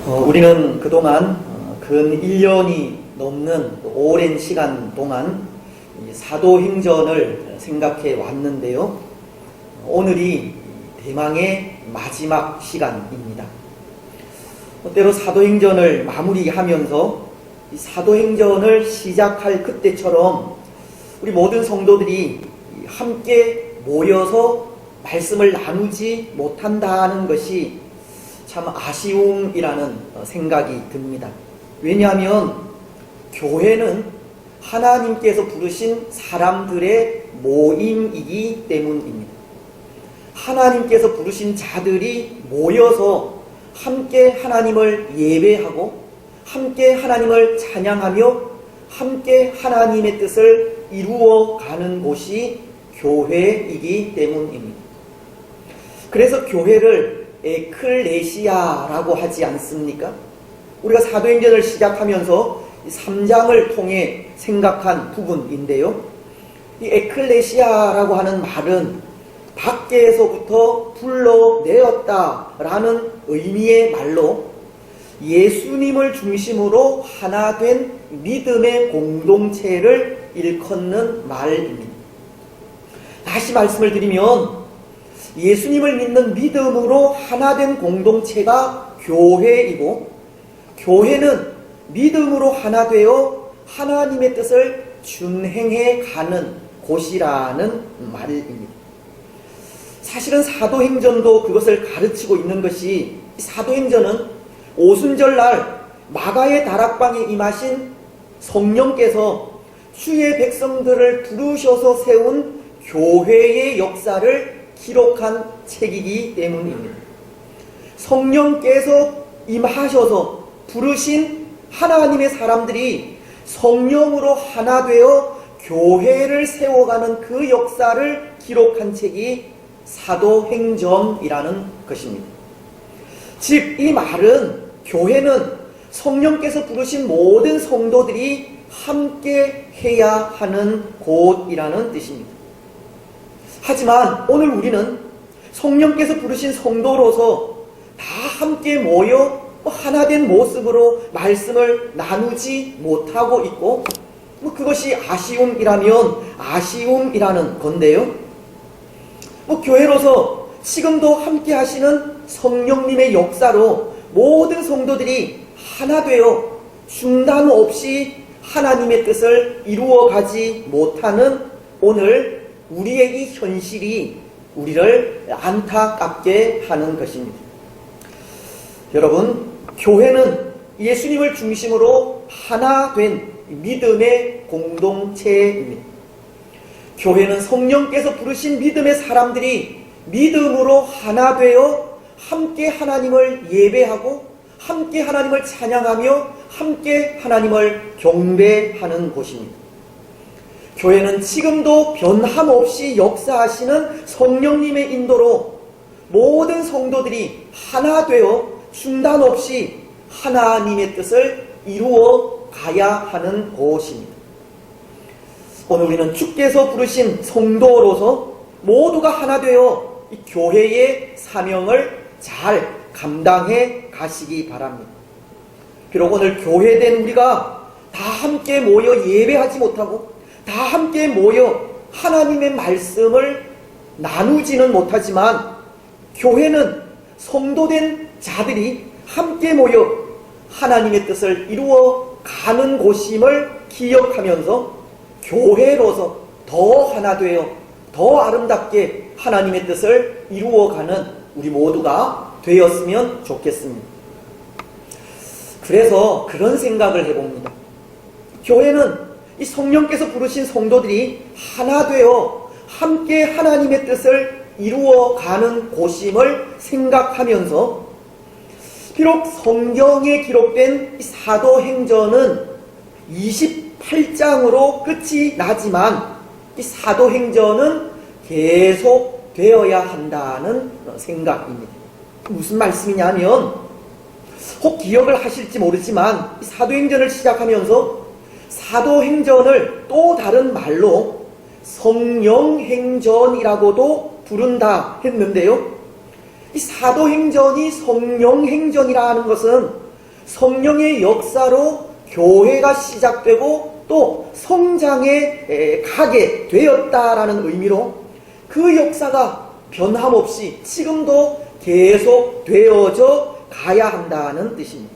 우리는 그동안 근 1년이 넘는 오랜 시간 동안 이 사도행전을 생각해 왔는데요. 오늘이 대망의 마지막 시간입니다. 때로 사도행전을 마무리하면서 이 사도행전을 시작할 그때처럼 우리 모든 성도들이 함께 모여서 말씀을 나누지 못한다는 것이 참 아쉬움이라는 생각이 듭니다. 왜냐하면 교회는 하나님께서 부르신 사람들의 모임이기 때문입니다. 하나님께서 부르신 자들이 모여서 함께 하나님을 예배하고 함께 하나님을 찬양하며 함께 하나님의 뜻을 이루어가는 곳이 교회이기 때문입니다. 그래서 교회를 에클레시아라고 하지 않습니까? 우리가 사도행전을 시작하면서 3장을 통해 생각한 부분인데요. 이 에클레시아라고 하는 말은 밖에서부터 불러내었다라는 의미의 말로 예수님을 중심으로 하나 된 믿음의 공동체를 일컫는 말입니다. 다시 말씀을 드리면 예수님을 믿는 믿음으로 하나 된 공동체가 교회이고, 교회는 믿음으로 하나 되어 하나님의 뜻을 준행해 가는 곳이라는 말입니다. 사실은 사도행전도 그것을 가르치고 있는 것이, 사도행전은 오순절날 마가의 다락방에 임하신 성령께서 주의 백성들을 부르셔서 세운 교회의 역사를 기록한 책이기 때문입니다. 성령께서 임하셔서 부르신 하나님의 사람들이 성령으로 하나 되어 교회를 세워가는 그 역사를 기록한 책이 사도행전이라는 것입니다. 즉, 이 말은 교회는 성령께서 부르신 모든 성도들이 함께 해야 하는 곳이라는 뜻입니다. 하지만 오늘 우리는 성령께서 부르신 성도로서 다 함께 모여 하나 된 모습으로 말씀을 나누지 못하고 있고, 그것이 아쉬움이라면 아쉬움이라는 건데요. 교회로서 지금도 함께 하시는 성령님의 역사로 모든 성도들이 하나 되어 중단 없이 하나님의 뜻을 이루어가지 못하는 오늘 우리의 이 현실이 우리를 안타깝게 하는 것입니다. 여러분, 교회는 예수님을 중심으로 하나 된 믿음의 공동체입니다. 교회는 성령께서 부르신 믿음의 사람들이 믿음으로 하나 되어 함께 하나님을 예배하고 함께 하나님을 찬양하며 함께 하나님을 경배하는 곳입니다. 교회는 지금도 변함없이 역사하시는 성령님의 인도로 모든 성도들이 하나 되어 중단 없이 하나님의 뜻을 이루어 가야 하는 곳입니다. 오늘 우리는 주께서 부르신 성도로서 모두가 하나 되어 이 교회의 사명을 잘 감당해 가시기 바랍니다. 비록 오늘 교회된 우리가 다 함께 모여 예배하지 못하고 다 함께 모여 하나님의 말씀을 나누지는 못하지만, 교회는 성도된 자들이 함께 모여 하나님의 뜻을 이루어 가는 곳임을 기억하면서 교회로서 더 하나 되어 더 아름답게 하나님의 뜻을 이루어가는 우리 모두가 되었으면 좋겠습니다. 그래서 그런 생각을 해봅니다. 교회는 이 성령께서 부르신 성도들이 하나 되어 함께 하나님의 뜻을 이루어가는 곳임을 생각하면서, 비록 성경에 기록된 이 사도행전은 28장으로 끝이 나지만 이 사도행전은 계속 되어야 한다는 생각입니다. 무슨 말씀이냐면, 혹 기억을 하실지 모르지만 이 사도행전을 시작하면서 사도행전을 또 다른 말로 성령행전이라고도 부른다 했는데요. 이 사도행전이 성령행전이라는 것은 성령의 역사로 교회가 시작되고 또 성장에 가게 되었다라는 의미로 그 역사가 변함없이 지금도 계속 되어져 가야 한다는 뜻입니다.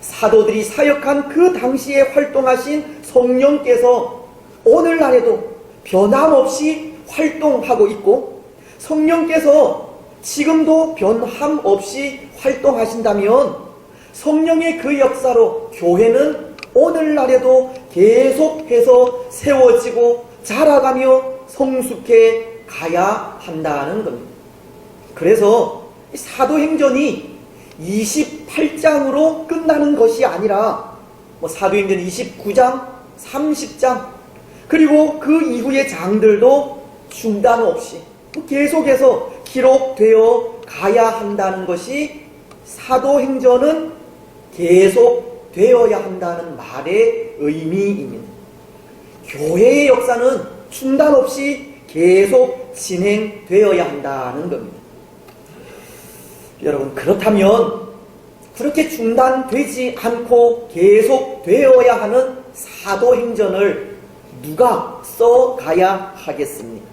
사도들이 사역한 그 당시에 활동하신 성령께서 오늘날에도 변함없이 활동하고 있고, 성령께서 지금도 변함없이 활동하신다면 성령의 그 역사로 교회는 오늘날에도 계속해서 세워지고 자라가며 성숙해 가야 한다는 겁니다. 그래서 사도행전이 28장으로 끝나는 것이 아니라 사도행전 29장, 30장 그리고 그 이후의 장들도 중단 없이 계속해서 기록되어 가야 한다는 것이 사도행전은 계속 되어야 한다는 말의 의미입니다. 교회의 역사는 중단 없이 계속 진행되어야 한다는 겁니다. 여러분, 그렇다면 그렇게 중단되지 않고 계속 되어야 하는 사도행전을 누가 써가야 하겠습니까?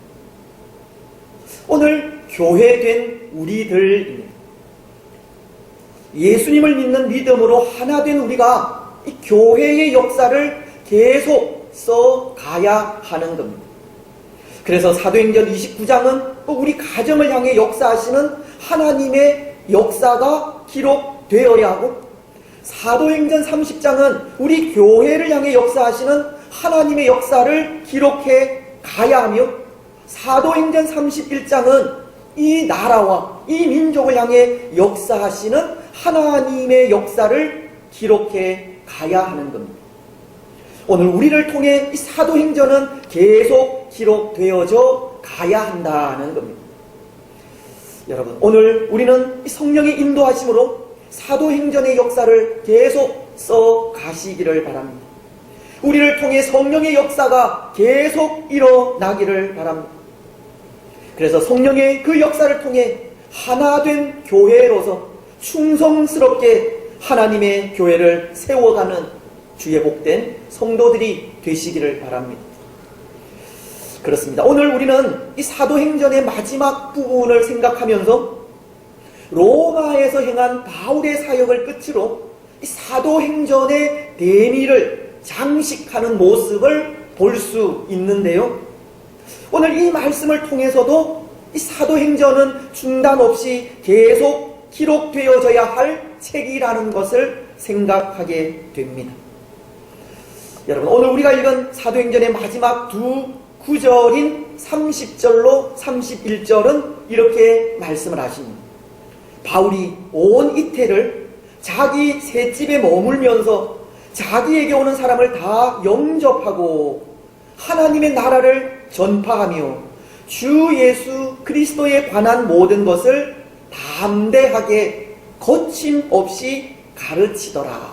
오늘 교회된 우리들입니다. 예수님을 믿는 믿음으로 하나 된 우리가 이 교회의 역사를 계속 써가야 하는 겁니다. 그래서 사도행전 29장은 우리 가정을 향해 역사하시는 하나님의 역사가 기록되어야 하고, 사도행전 30장은 우리 교회를 향해 역사하시는 하나님의 역사를 기록해 가야 하며, 사도행전 31장은 이 나라와 이 민족을 향해 역사하시는 하나님의 역사를 기록해 가야 하는 겁니다. 오늘 우리를 통해 이 사도행전은 계속 기록되어져 가야 한다는 겁니다. 여러분, 오늘 우리는 이 성령의 인도하심으로 사도행전의 역사를 계속 써 가시기를 바랍니다. 우리를 통해 성령의 역사가 계속 일어나기를 바랍니다. 그래서 성령의 그 역사를 통해 하나 된 교회로서 충성스럽게 하나님의 교회를 세워가는 주의 복된 성도들이 되시기를 바랍니다. 그렇습니다. 오늘 우리는 이 사도행전의 마지막 부분을 생각하면서 로마에서 행한 바울의 사역을 끝으로 이 사도행전의 대미를 장식하는 모습을 볼 수 있는데요. 오늘 이 말씀을 통해서도 이 사도행전은 중단 없이 계속 기록되어져야 할 책이라는 것을 생각하게 됩니다. 여러분, 오늘 우리가 읽은 사도행전의 마지막 두 구절인 30절로 31절은 이렇게 말씀을 하십니다. 바울이 온 이태를 자기 셋집에 머물면서 자기에게 오는 사람을 다 영접하고 하나님의 나라를 전파하며 주 예수 그리스도에 관한 모든 것을 담대하게 거침없이 가르치더라.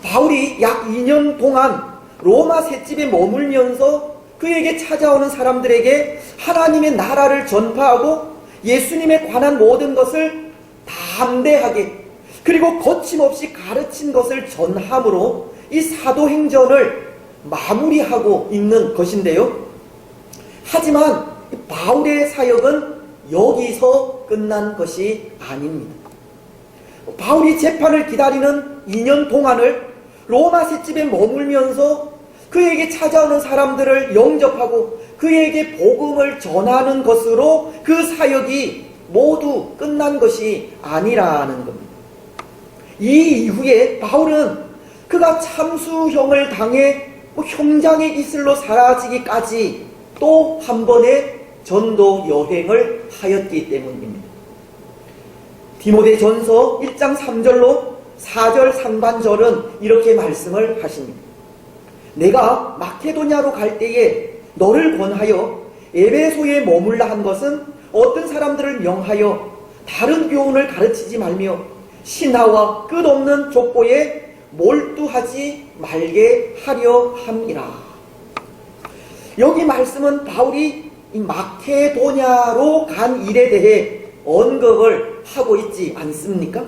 바울이 약 2년 동안 로마 셋집에 머물면서 그에게 찾아오는 사람들에게 하나님의 나라를 전파하고 예수님에 관한 모든 것을 담대하게 그리고 거침없이 가르친 것을 전함으로 이 사도행전을 마무리하고 있는 것인데요. 하지만 바울의 사역은 여기서 끝난 것이 아닙니다. 바울이 재판을 기다리는 2년 동안을 로마 셋집에 머물면서 그에게 찾아오는 사람들을 영접하고 그에게 복음을 전하는 것으로 그 사역이 모두 끝난 것이 아니라는 겁니다. 이 이후에 바울은 그가 참수형을 당해 형장의 이슬로 사라지기까지 또 한 번의 전도 여행을 하였기 때문입니다. 디모데전서 1장 3절로 4절 상반절은 이렇게 말씀을 하십니다. 내가 마케도냐로 갈 때에 너를 권하여 에베소에 머물라 한 것은 어떤 사람들을 명하여 다른 교훈을 가르치지 말며 신하와 끝없는 족보에 몰두하지 말게 하려 함이라. 여기 말씀은 바울이 이 마케도냐로 간 일에 대해 언급을 하고 있지 않습니까?